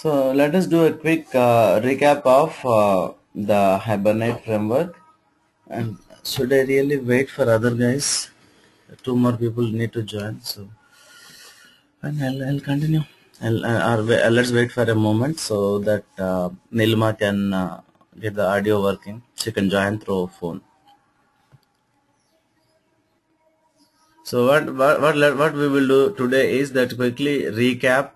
So let us do a quick recap of the Hibernate framework. And should I really wait for other guys? Two more people need to join. So and I'll continue. Let's wait for a moment so that Nilma can get the audio working. She can join through phone. So what we will do today is that quickly recap.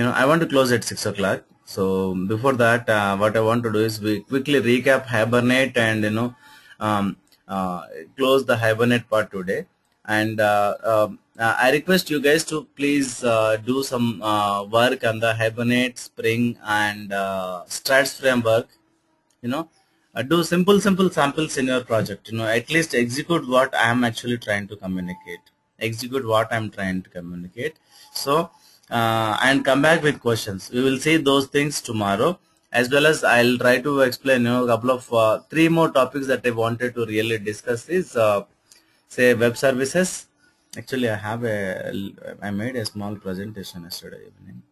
I want to close at 6 o'clock. So before that, what I want to do is we quickly recap Hibernate and um, uh, close the Hibernate part today. And I request you guys to please do some work on the Hibernate, Spring, and Strats framework. You know, do simple samples in your project. At least execute what I am actually trying to communicate. Execute what I'm trying to communicate. So and come back with questions. We will see those things tomorrow, as well as I'll try to explain a couple of three more topics that I wanted to really discuss is say web services. Actually, I made a small presentation yesterday evening.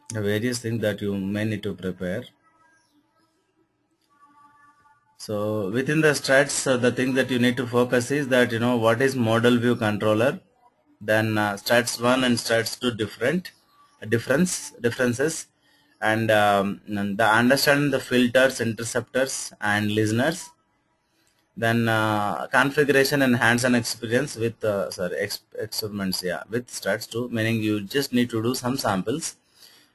The various things that you may need to prepare. So within the strats, the thing that you need to focus is that what is model view controller. Then strats 1 and strats 2 differences, and the understanding the filters, interceptors, and listeners. Then configuration and hands-on experience with experiments, with strats 2, meaning you just need to do some samples.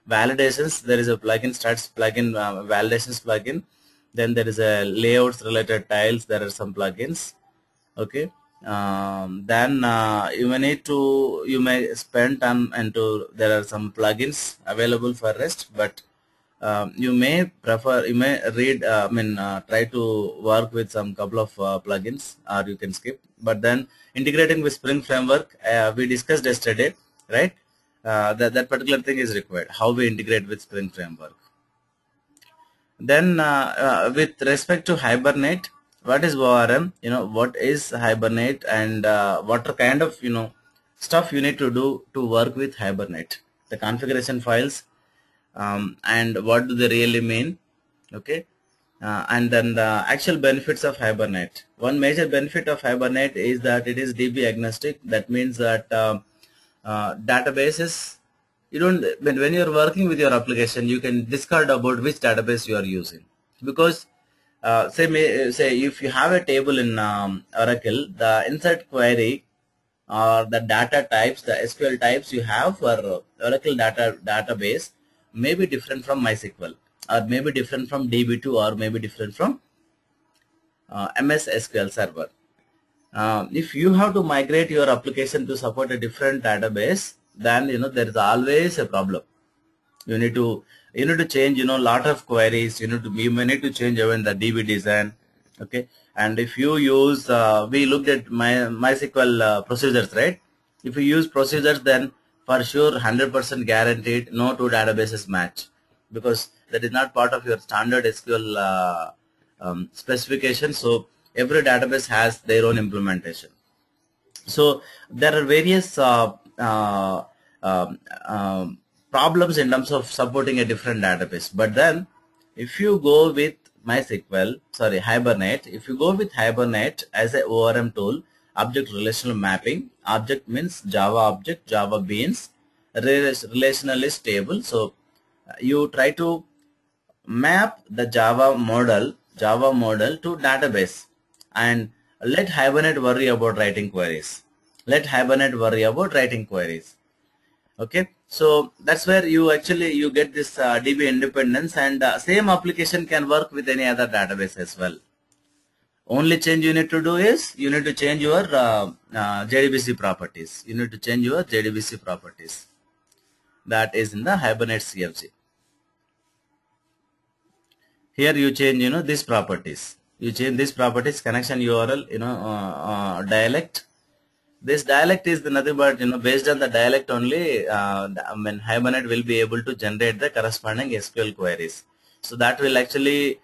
Validations, there is a plugin, strats plugin, validations plugin. Then there is a layouts related tiles, there are some plugins. Okay. Then you may spend time into, there are some plugins available for REST, but you may read, try to work with some couple of plugins, or you can skip. But then integrating with Spring framework, we discussed yesterday, right? That particular thing is required, how we integrate with Spring framework. Then with respect to Hibernate, what is ORM? What is Hibernate, and what are kind of stuff you need to do to work with Hibernate, the configuration files, and what do they really mean. Okay. And then the actual benefits of Hibernate. One major benefit of Hibernate is that it is DB agnostic. That means that databases, you don't, when you're working with your application, you can discard about which database you are using, because say if you have a table in Oracle, the insert query or the data types, the SQL types you have for Oracle database may be different from MySQL, or maybe different from DB2, or maybe different from MS SQL Server. If you have to migrate your application to support a different database, then there is always a problem. You need to change lot of queries. You may need to change even the DB design. Okay. And if you use we looked at MySQL procedures, right? If you use procedures, then for sure 100% guaranteed no two databases match, because that is not part of your standard SQL specification. So every database has their own implementation. So there are various problems in terms of supporting a different database. But then if you go with Hibernate, if you go with Hibernate as a ORM tool, object relational mapping, object means Java object, Java beans, relationalist table. So you try to map the Java model to database, and let Hibernate worry about writing queries. Okay, so that's where you get this DB independence, and same application can work with any other database as well. Only change you need to do is you need to change your JDBC properties. That is in the Hibernate CFG. Here you change these properties. You change these properties: connection URL, dialect. This dialect is nothing but based on the dialect only. Hibernate will be able to generate the corresponding SQL queries. So that will actually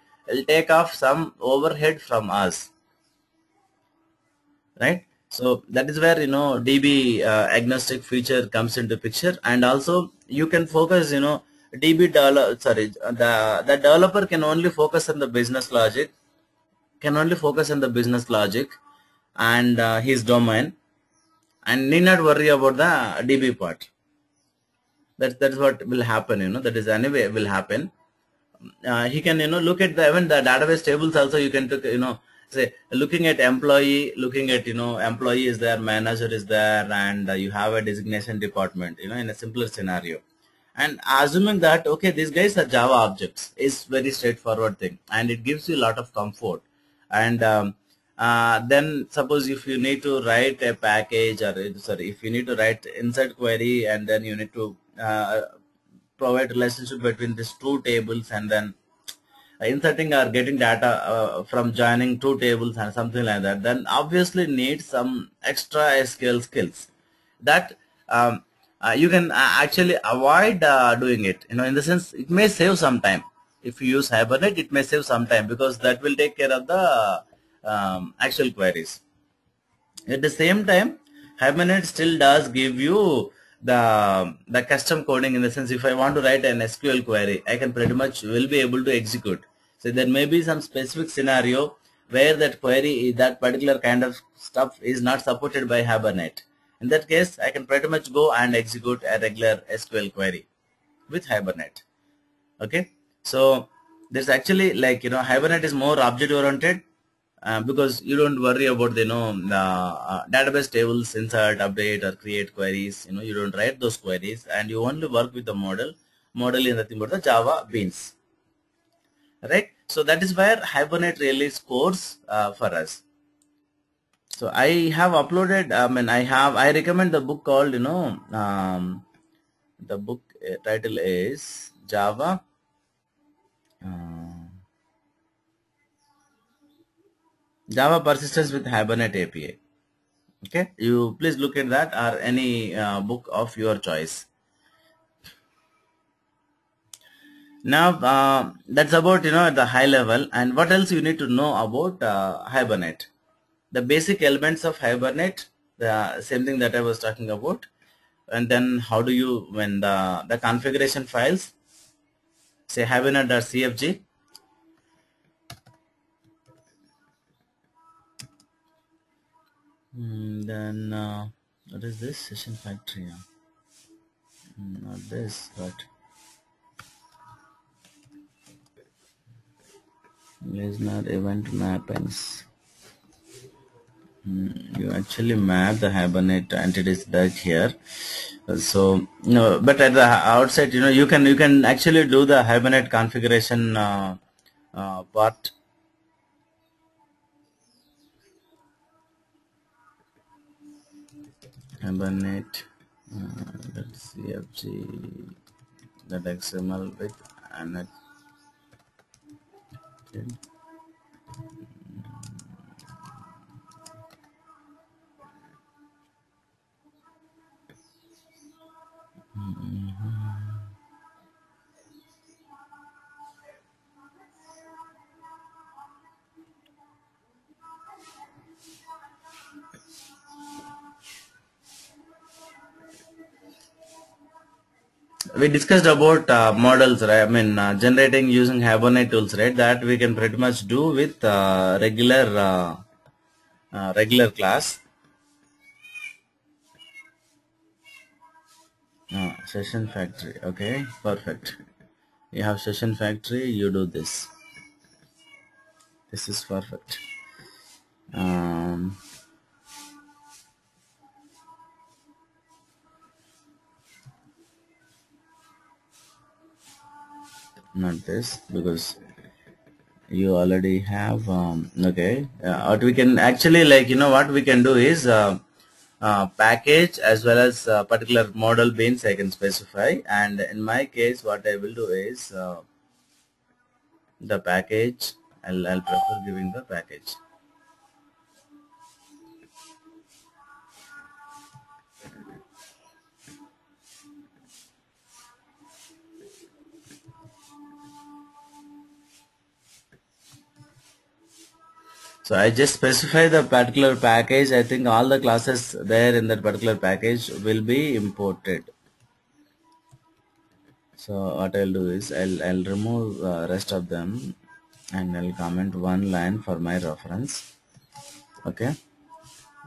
take off some overhead from us. right? So that is where DB agnostic feature comes into picture, and also you can focus, DB developer, sorry, the developer can only focus on the business logic, and his domain, and need not worry about the DB part. That's what will happen, that is anyway will happen. He can look at the even the database tables also. You can took, say looking at employee, looking at employee is there, manager is there, and you have a designation department, in a simpler scenario, and assuming that okay, these guys are Java objects is very straightforward thing, and it gives you a lot of comfort. And then suppose if you need to write a package, or sorry, if you need to write insert query, and then you need to provide relationship between these two tables, and then inserting or getting data from joining two tables and something like that, then obviously need some extra SQL skills that you can actually avoid doing it, in the sense it may save some time. If you use Hibernate, it may save some time, because that will take care of the actual queries. At the same time, Hibernate still does give you the custom coding, in the sense if I want to write an SQL query, I can pretty much will be able to execute. So there may be some specific scenario where that query, that particular kind of stuff is not supported by Hibernate. In that case, I can pretty much go and execute a regular SQL query with Hibernate. Okay, so there's actually, like, Hibernate is more object oriented, because you don't worry about the database tables, insert, update, or create queries. You don't write those queries, and you only work with the model is nothing but the Java beans, right? So that is where Hibernate really scores for us. So I have uploaded, I recommend the book called, the book title is Java Persistence with Hibernate API. Okay, you please look at that, or any book of your choice. Now that's about at the high level. And what else you need to know about Hibernate? The basic elements of Hibernate, the same thing that I was talking about. And then how do you, when the configuration files, say hibernate.cfg, then what is this session factory? Not this, but listener event mappings. You actually map the Hibernate entities back here. So no, but at the outside, you can actually do the Hibernate configuration part. Hibernate .cfg .xml with annotated. We discussed about models, right? Generating using Hibernate tools, right? That we can pretty much do with regular class. Session factory. Okay, perfect. You have session factory. You do this. This is perfect. Um, Not this, because you already have. Okay, what we can actually, like, what we can do is package as well as particular model beans I can specify. And in my case, what I will do is the package. I'll prefer giving the package. So I just specify the particular package. I think all the classes there in that particular package will be imported. So what I'll do is I'll remove rest of them and I'll comment one line for my reference. Okay.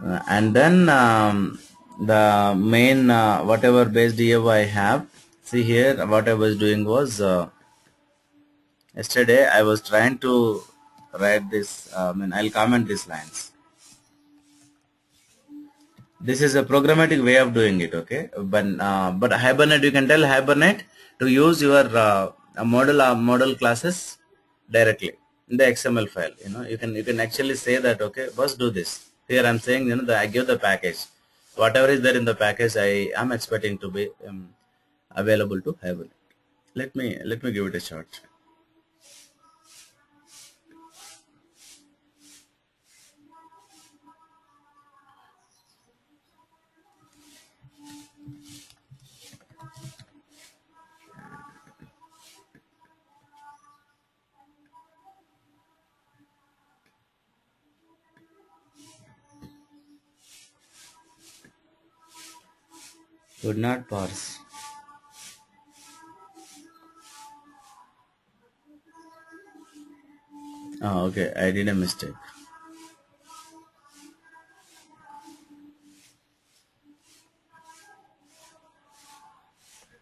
And then the main whatever base DAO I have, see here what I was doing was yesterday I was trying to write this. I'll comment these lines. This is a programmatic way of doing it, okay? But hibernate, you can tell hibernate to use your model classes directly in the XML file. You can actually say that, okay, first do this. Here I'm saying, that I give the package, whatever is there in the package I am expecting to be available to hibernate. Let me give it a shot. Could not parse. Oh, okay, I did a mistake.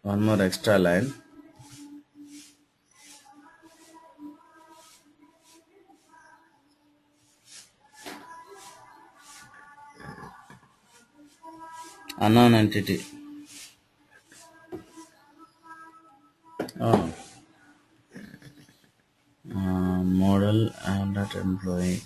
One more extra line. Unknown entity. Oh, model and that employee.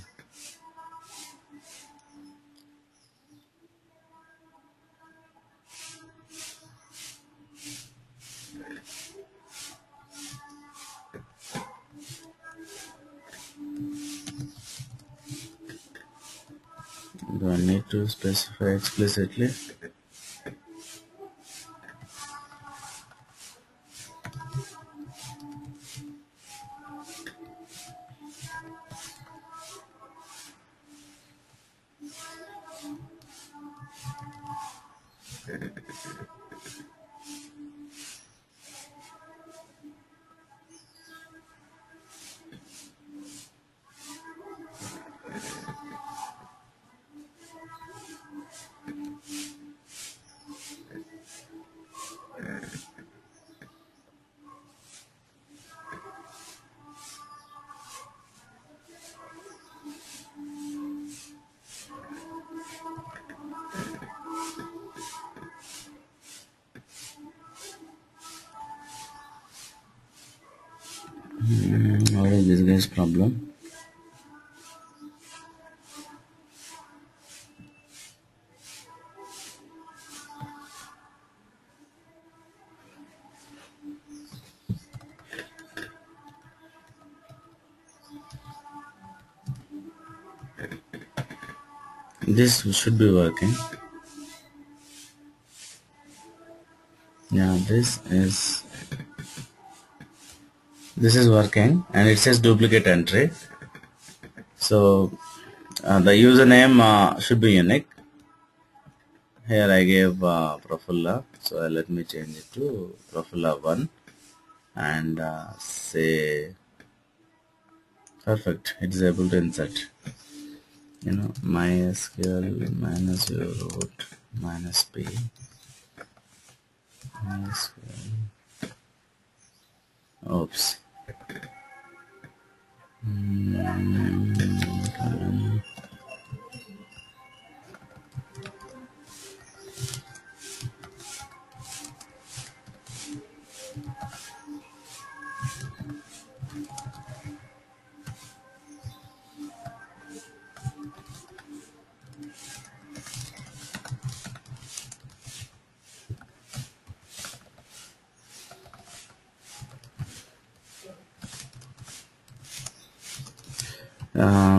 Do I need to specify explicitly? What is this guy's problem? This should be working. Yeah, this is working, and it says duplicate entry. So the username should be unique. Here I gave Profula, so let me change it to Profula1 and say perfect. It is able to insert. MySQL minus your root minus p MySQL. Oops.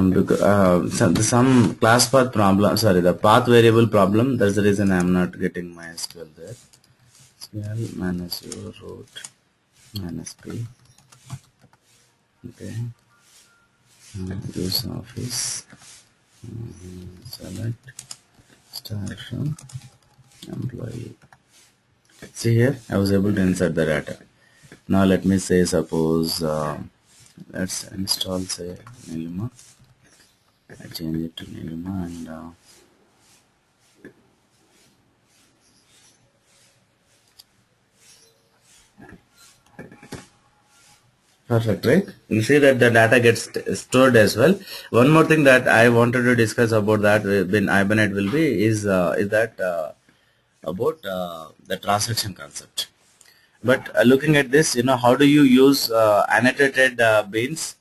Because some class path problem, sorry, the path variable problem. That's the reason I'm not getting MySQL there. SQL minus your root minus p. Okay. use office, select star from employee. See here, I was able to insert the data. Now let me say, suppose let's install say Nilima. I change it to Nilima and perfect, right? You see that the data gets stored as well. One more thing that I wanted to discuss about that when hibernate will be is that about the transaction concept. But looking at this, how do you use annotated beans?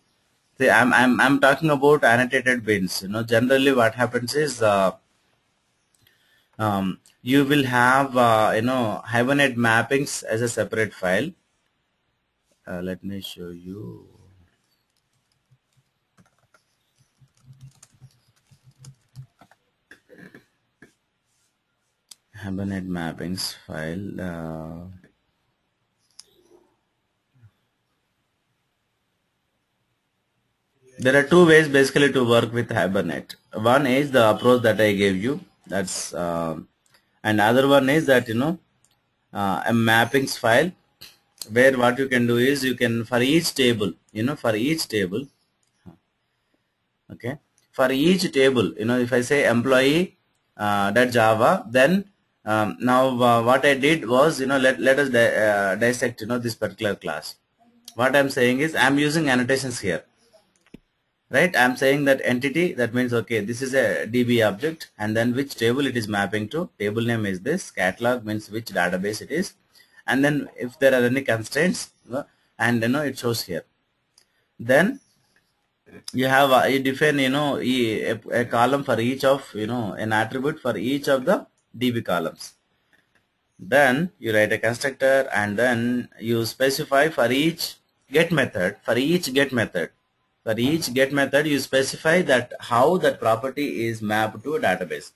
See, I'm talking about annotated beans. Generally what happens is you will have hibernate mappings as a separate file. Let me show you. Hibernate mappings file. There are two ways basically to work with hibernate. One is the approach that I gave you. That's and other one is that a mappings file, where what you can do is you can for each table, okay, for each table, if I say employee that Java, then now what I did was, let us dissect this particular class. What I'm saying is I'm using annotations here, right? I'm saying that entity, that means okay, this is a DB object, and then which table it is mapping to. Table name is this. Catalog means which database it is, and then if there are any constraints, and it shows here. Then you have you define a column for each of an attribute for each of the DB columns. Then you write a constructor, and then you specify for each get method. For each get method you specify that how that property is mapped to a database.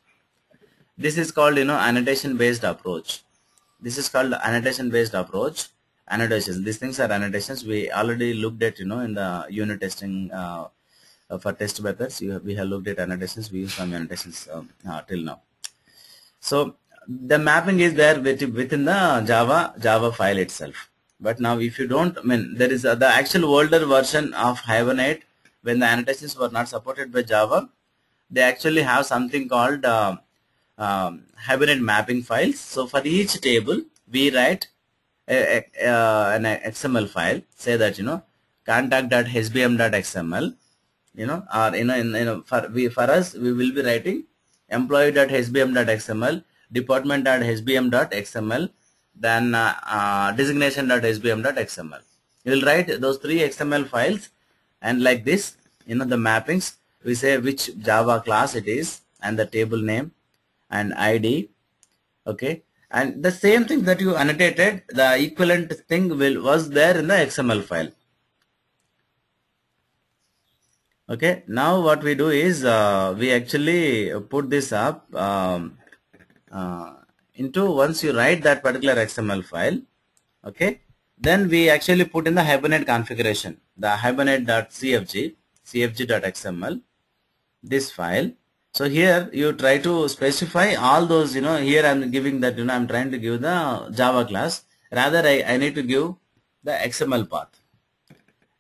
This is called annotation based approach. Annotations, these things are annotations. We already looked at in the unit testing for test methods. We have looked at annotations. We use some annotations till now. So the mapping is there within the Java file itself. But now if you don't, there is the actual older version of Hibernate, when the annotations were not supported by Java, they actually have something called Hibernate mapping files. So for each table, we write an XML file, say that contact.hbm.xml, or for us we will be writing employee.hbm.xml, department.hbm.xml, then designation.hbm.xml. You will write those three XML files, and like this, the mappings, we say which Java class it is, and the table name and ID. Okay, and the same thing that you annotated, the equivalent thing was there in the XML file. Okay, now what we do is we actually put this up into, once you write that particular XML file, okay, then we actually put in the Hibernate configuration, the hibernate.cfg, cfg.xml, this file. So here you try to specify all those, here I'm giving that, I'm trying to give the Java class, rather I need to give the XML path.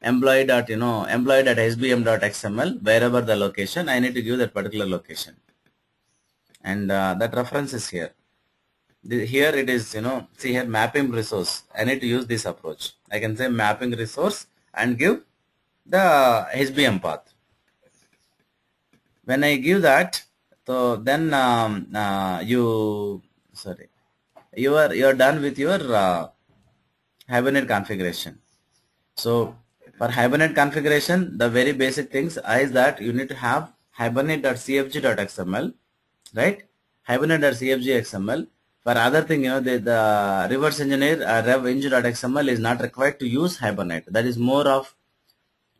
Employee.hbm.xml, wherever the location, I need to give that particular location, and that reference is here. Here it is, see here, mapping resource. I need to use this approach. I can say mapping resource and give the HBM path. When I give that, so then you are done with your Hibernate configuration. So for Hibernate configuration, the very basic things is that you need to have hibernate.cfg.xml, right? Hibernate.cfg.xml. For other thing, the reverse engineer rev-eng.xml is not required to use Hibernate. That is more of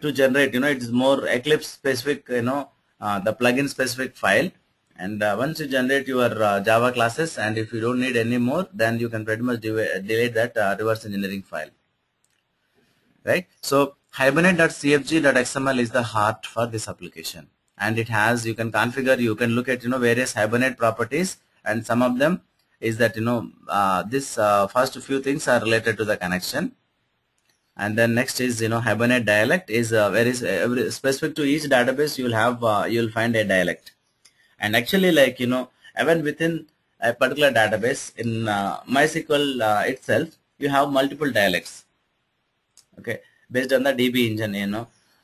to generate, it is more Eclipse specific, the plugin specific file. And once you generate your Java classes, and if you don't need any more, then you can pretty much delete that reverse engineering file. Right. So hibernate.cfg.xml is the heart for this application, and it has, you can configure, you can look at various hibernate properties, and some of them is that this first few things are related to the connection, and then next is hibernate dialect is very specific to each database. You'll find a dialect, and actually, like even within a particular database in MySQL itself, you have multiple dialects. Okay, based on the DB engine,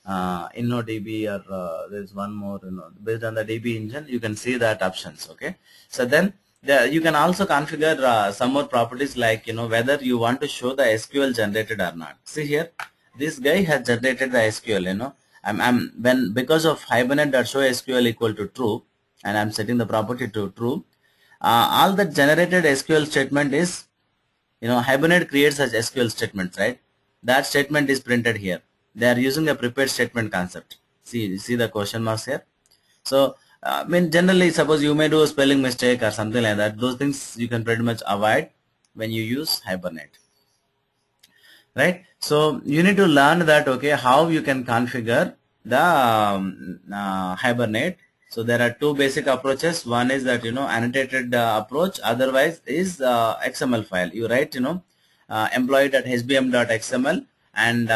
InnoDB, or there's one more, based on the DB engine, you can see that options. Okay, so then you can also configure some more properties, like whether you want to show the SQL generated or not. See here, this guy has generated the SQL. I'm when, because of hibernate.show SQL equal to true, and I'm setting the property to true, all the generated SQL statement is, hibernate creates such SQL statements, right? That statement is printed here. They are using a prepared statement concept. See the question marks here. So generally, suppose you may do a spelling mistake or something like that. Those things you can pretty much avoid when you use hibernate, right? So you need to learn that, okay, how you can configure the hibernate. So there are two basic approaches. One is that annotated approach. Otherwise is XML file. You write employee.hbm.xml and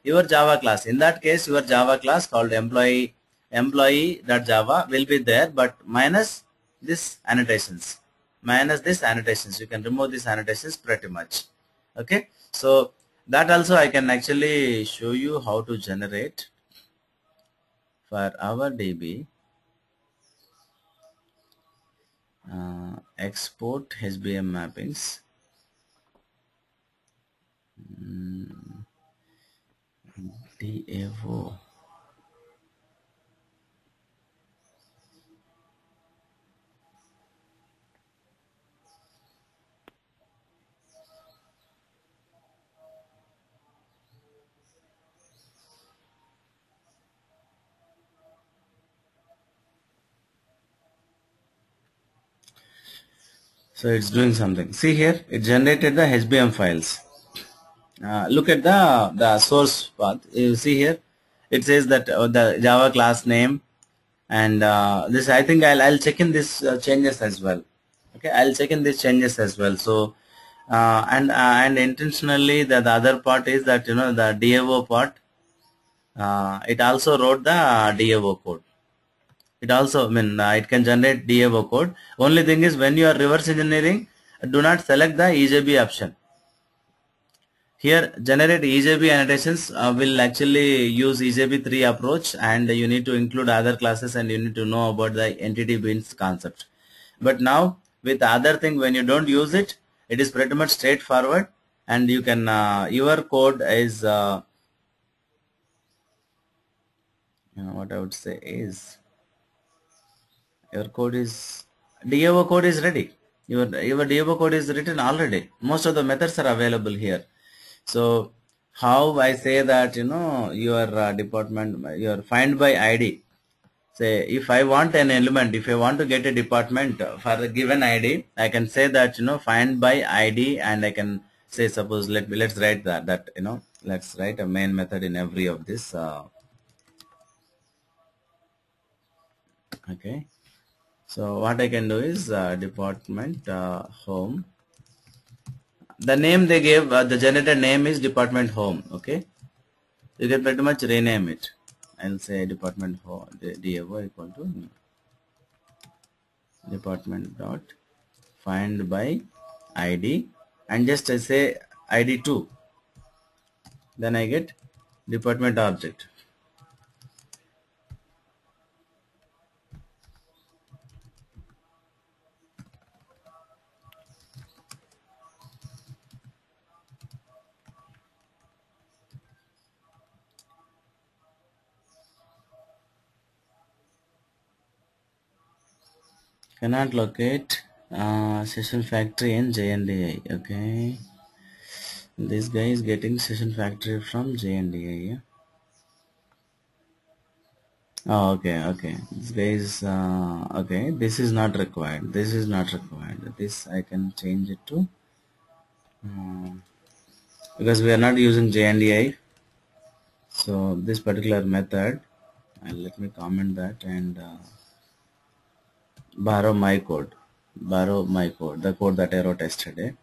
your Java class. In that case, your Java class called employee.java will be there, but minus this annotations. Minus this annotations. You can remove these annotations pretty much. Okay. So that also I can actually show you how to generate for our DB. Export HBM mappings. DAO. So it's doing something. See here, it generated the HBM files. Look at the source path. You see here, it says that the Java class name, and this, I think I'll check in this changes as well. Okay, I'll check in these changes as well. So and intentionally the other part is that the DAO part. It also wrote the DAO code. It also, it can generate DAO code. Only thing is, when you are reverse engineering, do not select the EJB option. Here, generate EJB annotations will actually use EJB3 approach, and you need to include other classes, and you need to know about the entity beans concept. But now with the other thing, when you don't use it, it is pretty much straightforward, and you can your code is what I would say is, your code is, DAO code is ready. Your DAO code is written already. Most of the methods are available here. So how I say that your department, your find by ID. Say if I want an element, if I want to get a department for a given ID, I can say that find by ID, and I can say, suppose let's write that let's write a main method in every of this. Okay. So what I can do is department home. The name they gave, the generated name is department home. Okay, you can pretty much rename it. I'll say department home DAO equal to department dot find by ID, and just I say ID2. Then I get department object. Cannot locate session factory in JNDI. Okay, this guy is getting session factory from JNDI. Yeah? Oh, okay. This guy is okay. This is not required. This is not required. This I can change it to because we are not using JNDI. So this particular method, and let me comment that, and borrow my code, the code that I wrote yesterday.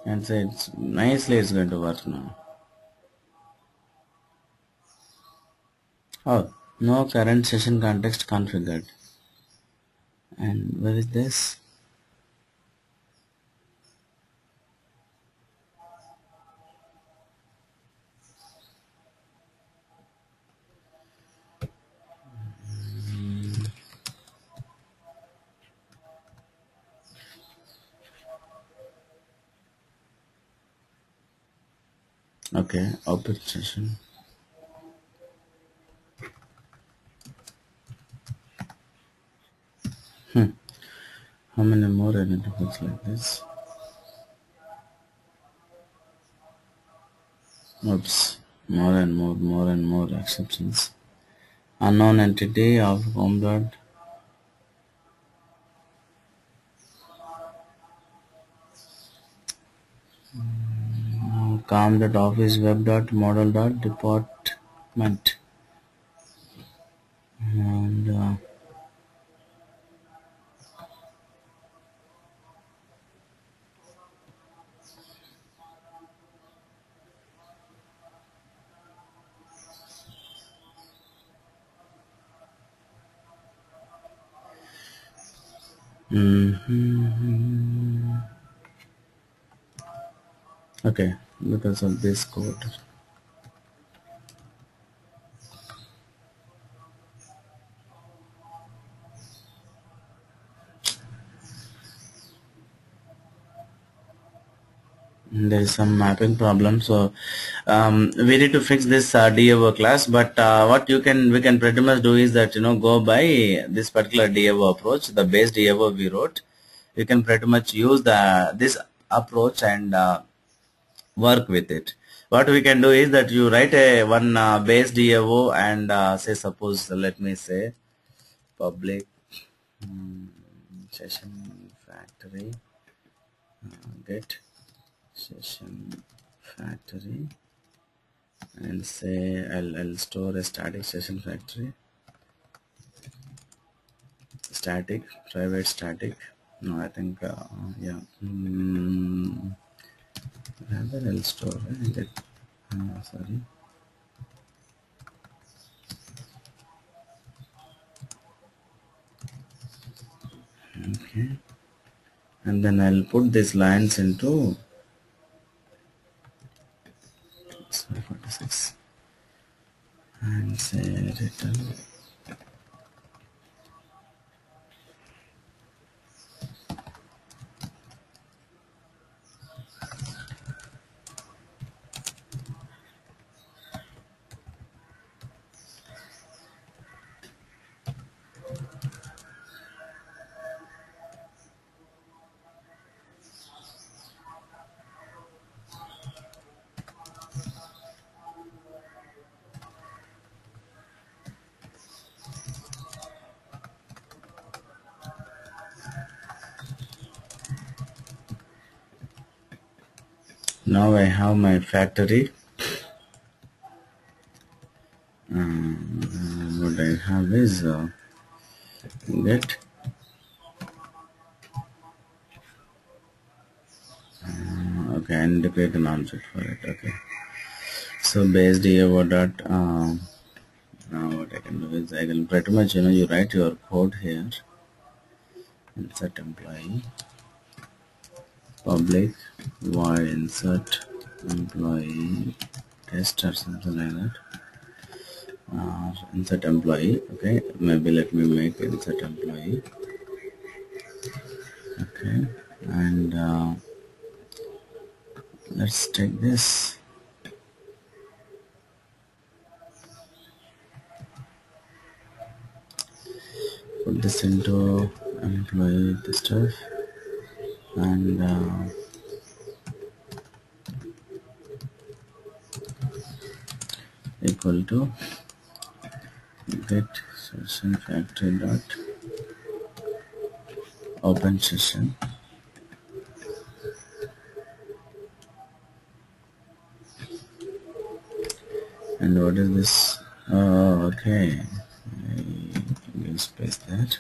And say it's nicely it's going to work now. Oh, no current session context configured. And where is this? Okay, open session. How many more identifiers like this? Oops, more and more exceptions. Unknown entity of home dot. Com dot office web dot model dot department. And mhm. Okay, because of this code. There is some mapping problem, so we need to fix this DAO class. But what we can pretty much do is that go by this particular DAO approach, the base DAO we wrote. You can pretty much use the this approach and work with it. What we can do is that you write a one base DAO and say suppose let me say public session factory get session factory and say I'll store a static session factory, static private static. No, I think yeah, rather I'll store get sorry, okay, and then I'll put these lines into 46 and say return. Now I have my factory. What I have is get okay and create an object for it. Okay, so base DAO dot now what I can do is I can pretty much you write your code here, insert employee public void insert employee test or something like that, insert employee. Okay, maybe let me make insert employee. Okay, and let's take this, put this into employee this stuff, and equal to get session factory dot open session, and what is this? Oh, okay, I will space that.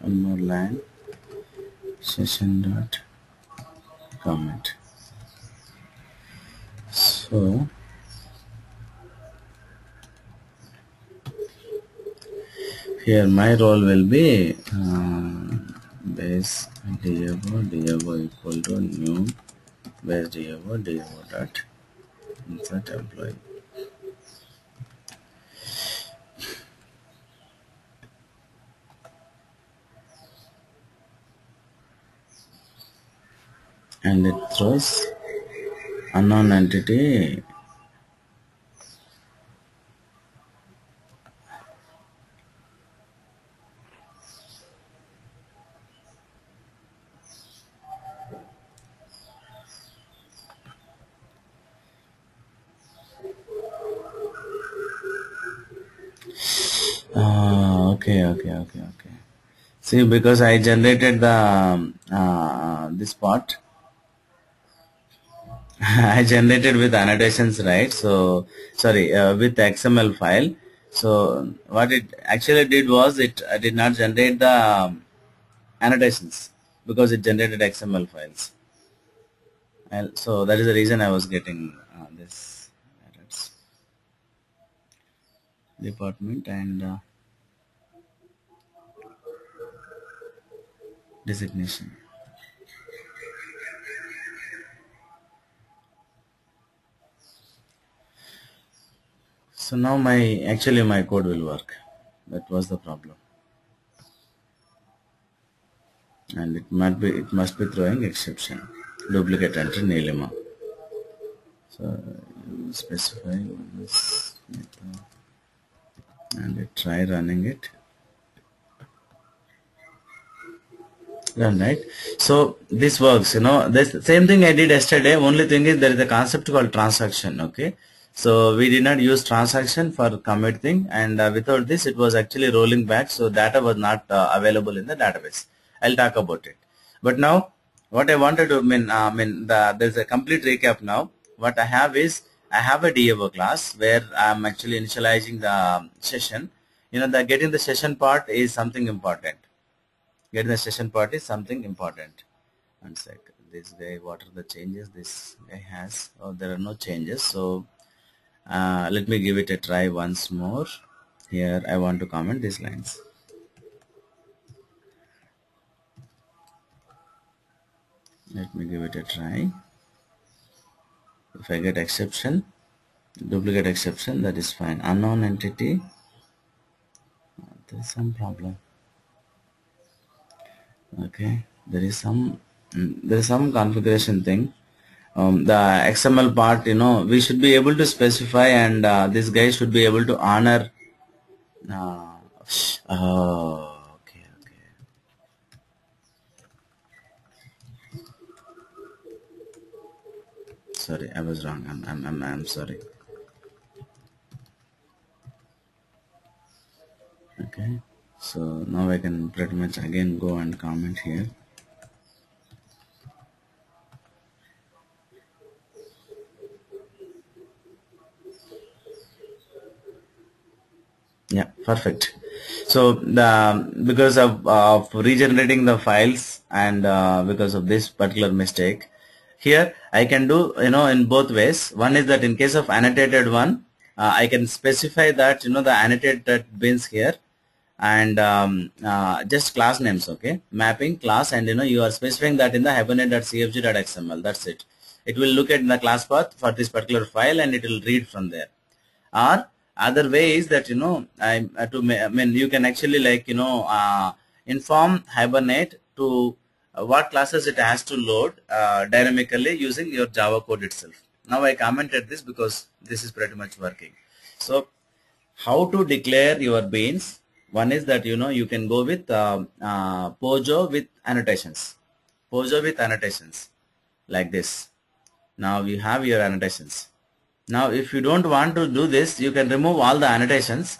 One more line, session dot comment. So here my role will be base Diego equal to new base Diego dot insert employee. And it throws unknown entity okay. See, because I generated the this part, I generated with annotations, right? So sorry, with XML file. So what it actually did was it did not generate the annotations because it generated XML files. And so that is the reason I was getting this errors. Department and designation. So now actually my code will work. That was the problem, and it must be throwing exception. Duplicate entry Nilima. So specify this method and try running it. Done, right? So this works, this same thing I did yesterday. Only thing is there is a concept called transaction. Okay, so we did not use transaction for commit thing, and without this it was actually rolling back, so data was not available in the database. I'll talk about it. But now what I wanted to there's a complete recap now. What I have is I have a DAO class where I'm actually initializing the session. The getting the session part is something important. Getting the session part is something important. One sec. This guy, what are the changes this guy has? Oh, there are no changes. So let me give it a try once more. Here I want to comment these lines. Let me give it a try. If I get exception, duplicate exception, that is fine. Unknown entity, there is some problem. Okay, there is some configuration thing. The XML part, we should be able to specify, and this guy should be able to honor. Okay. Sorry, I was wrong. I'm sorry. Okay, so now I can pretty much again go and comment here. Yeah, perfect. So because of regenerating the files and because of this particular mistake, here I can do in both ways. One is that in case of annotated one, I can specify that the annotated bins here, and just class names. Okay, mapping class, and you are specifying that in the hibernate.cfg.xml. That's it. It will look at the class path for this particular file and it will read from there. Or other way is that you can actually inform Hibernate to what classes it has to load dynamically using your Java code itself. now I commented this because this is pretty much working. So how to declare your beans? One is that you can go with Pojo with annotations. Pojo with annotations like this. Now you have your annotations. Now if you don't want to do this, you can remove all the annotations.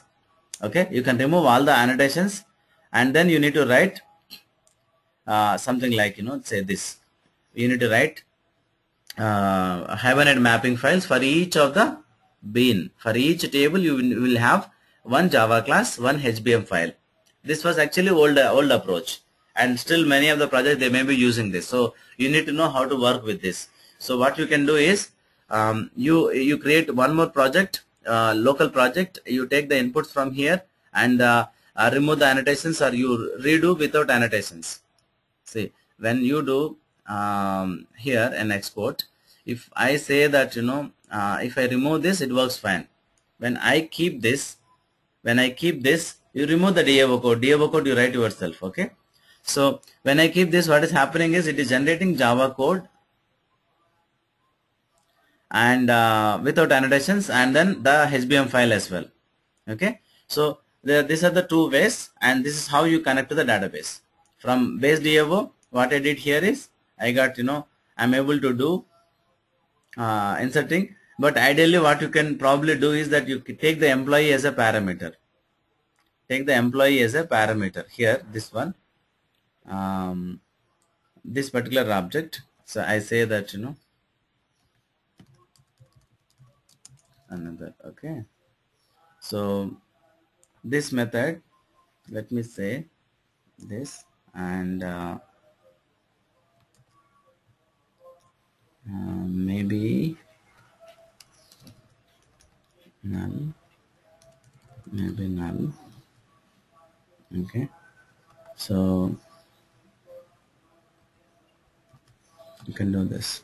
Okay, you can remove all the annotations, and then you need to write something like say this. You need to write hibernate mapping files for each of the bean. For each table you will have one Java class, one HBM file. This was actually old approach, and still many of the projects they may be using this. So you need to know how to work with this. So what you can do is you create one more project, local project. You take the inputs from here and remove the annotations, or you redo without annotations. See, when you do here an export, if I say that if I remove this, it works fine. When I keep this, you remove the DAO code. DAO code you write yourself. Okay. So when I keep this, what is happening is it is generating Java code and without annotations, and then the HBM file as well. Okay. So these are the two ways, and this is how you connect to the database. From base DAO, what I did here is I got I'm able to do inserting, but ideally what you can probably do is that you take the employee as a parameter. Take the employee as a parameter here, this one, this particular object. So I say that another. Okay, so this method, let me say this, and maybe null, maybe null. Okay, so you can do this.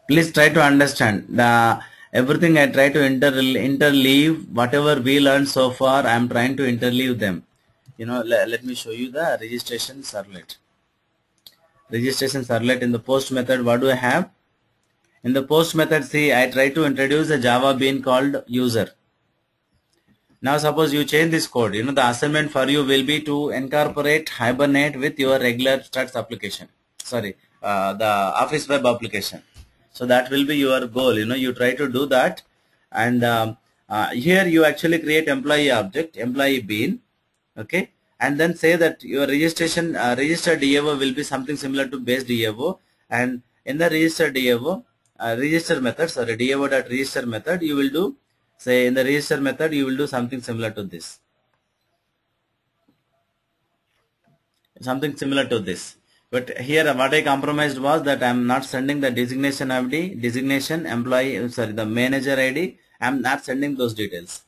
Please try to understand the everything. I try to interleave whatever we learned so far. I am trying to interleave them. Let me show you the registration servlet. Registration servlet in the post method. What do I have? In the post method, see, I try to introduce a Java bean called user. Now suppose you change this code. The assignment for you will be to incorporate Hibernate with your regular Struts application. Sorry, the Office web application. So that will be your goal. You try to do that, and here you actually create employee object, employee bean. Okay, and then say that your registration registered DAO will be something similar to base DAO, and in the register DAO register method, sorry, DAO.register method, you will do, say in the register method you will do something similar to this. Something similar to this. But here what I compromised was that I am not sending the designation ID, designation employee, sorry, the manager ID. I am not sending those details.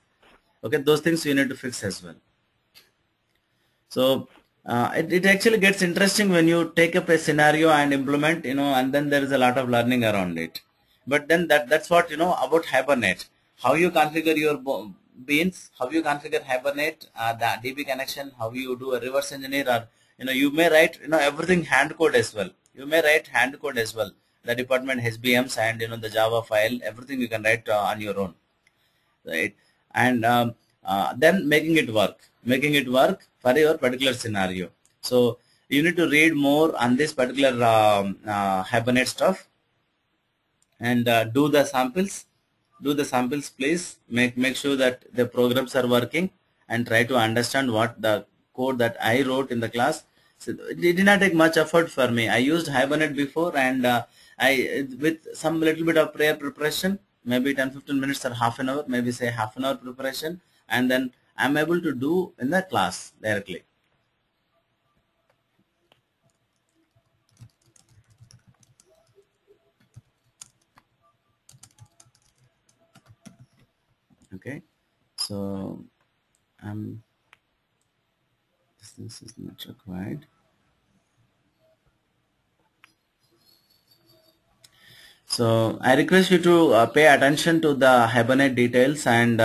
Okay, those things you need to fix as well. So it actually gets interesting when you take up a scenario and implement, and then there is a lot of learning around it. But then that's what about Hibernate. How you configure your beans, how you configure Hibernate, the DB connection, how you do a reverse engineer, or you may write everything hand code as well. You may write hand code as well. The department HBMs and the Java file, everything you can write on your own, right? And then making it work for your particular scenario. So you need to read more on this particular Hibernate stuff, and do the samples. Please make sure that the programs are working, and try to understand what the code that I wrote in the class. So it did not take much effort for me. I used Hibernate before, and I with some little bit of prior preparation, maybe 10-15 minutes or half an hour, maybe say half an hour preparation, and then I'm able to do in the class directly. Okay, so this is not required. So I request you to pay attention to the Hibernate details and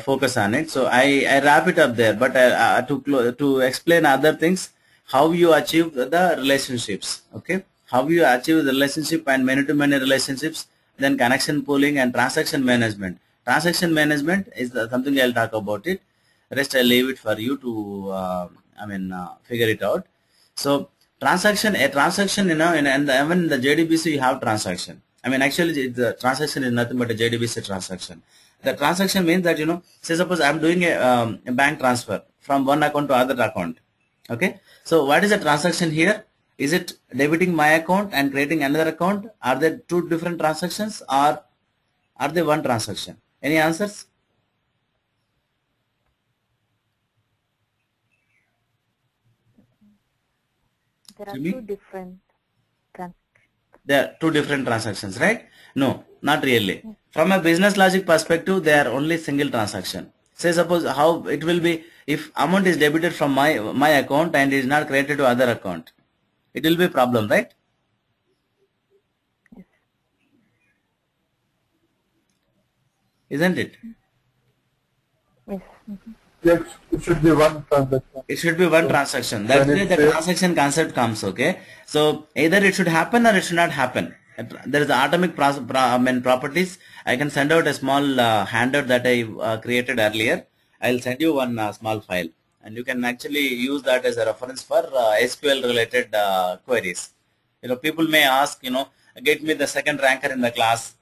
focus on it. So I wrap it up there, but to explain other things, how you achieve the relationships. Okay, how you achieve the relationship and many-to-many relationships, then connection pooling and transaction management. Transaction management is something I'll talk about it. Rest I'll leave it for you to, figure it out. So a transaction, and even in the JDBC you have transaction. I mean, actually, the transaction is nothing but a JDBC transaction. The transaction means that, say suppose I'm doing a bank transfer from one account to other account. Okay. So what is the transaction here? Is it debiting my account and creating another account? Are there two different transactions, or are they one transaction? Any answers? There are two different transactions. There are two different transactions, right? No, not really. From a business logic perspective, they are only single transaction. Say suppose how it will be if amount is debited from my account and is not credited to other account. It will be a problem, right? Yes. Isn't it? Yes. Yes, it should be one transaction. It should be one transaction. That's where the transaction concept comes. Okay, so either it should happen or it should not happen. There is atomic properties. I can send out a small handout that I created earlier. I'll send you one small file, and you can actually use that as a reference for SQL related queries. People may ask, get me the second ranker in the class,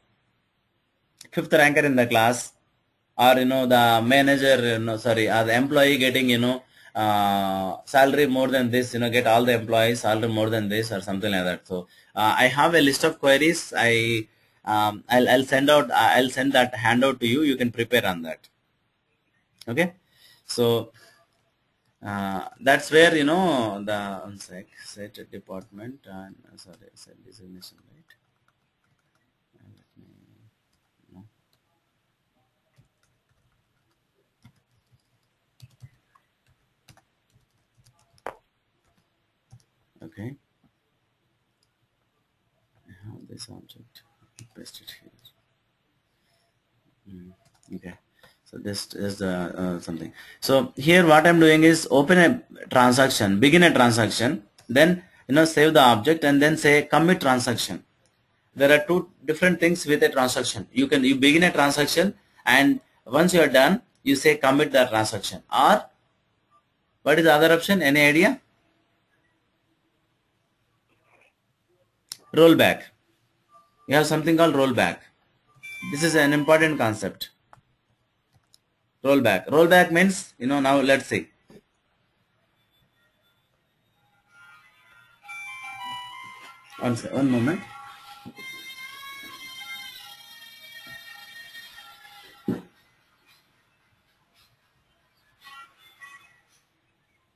fifth ranker in the class, or the manager, or the employee getting salary more than this, get all the employees salary more than this, or something like that. So I have a list of queries. I'll send that handout to you. You can prepare on that. Okay, so that's where the set department and set designation, right? Okay, I have this object, paste it here. Okay, so this is something. So here what I'm doing is open a transaction, begin a transaction, then save the object, and then say commit transaction. There are two different things with a transaction. You begin a transaction, and once you are done, you say commit the transaction. Or what is the other option? Any idea? Rollback. You have something called rollback. This is an important concept. Rollback. Rollback means, now let's see. One moment.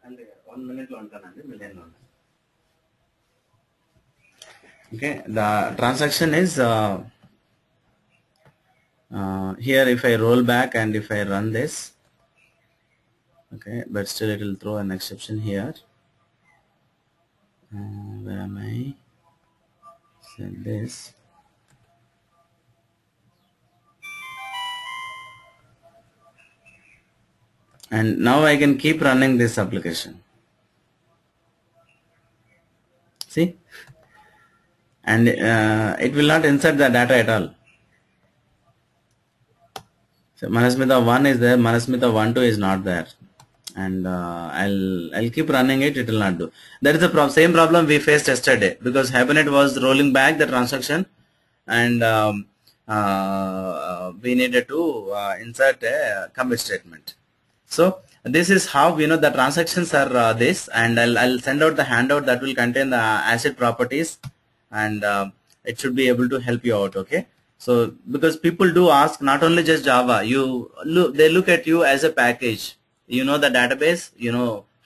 And 1 minute lo untanandi million lo. Okay, the transaction is here. If I roll back and if I run this, okay, but still it will throw an exception here. Where am I? Set this. And now I can keep running this application. See? And it will not insert the data at all. So Manasmita 1 is there, Manasmita 1 2 is not there. And I'll keep running it, it will not do. That is the same problem we faced yesterday, because Hibernate was rolling back the transaction, and we needed to insert a commit statement. So this is how the transactions are this, and I'll send out the handout that will contain the asset properties, and it should be able to help you out. Okay, so because people do ask not only just Java, they look at you as a package. The database,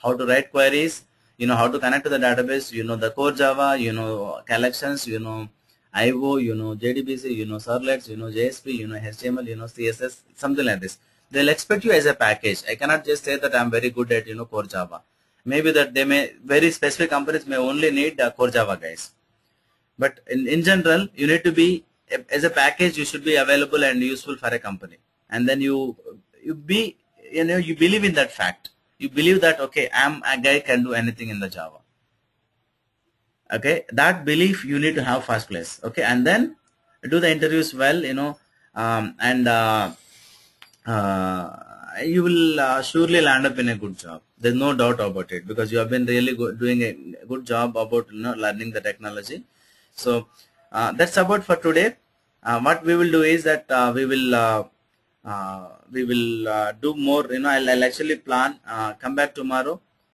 how to write queries, how to connect to the database, the core Java, collections, IO, JDBC, servlets, JSP, HTML, CSS, something like this. They'll expect you as a package. I cannot just say that I'm very good at core Java. Maybe that very specific companies may only need core Java guys. But in general, you need to be as a package. You should be available and useful for a company. And then you believe in that fact. You believe that okay, I'm a guy can do anything in the Java. Okay, that belief you need to have first place. Okay, and then do the interviews well, and you will surely land up in a good job. There's no doubt about it, because you have been really doing a good job about learning the technology. So that's about for today. What we will do is that we will do more. I'll actually plan come back tomorrow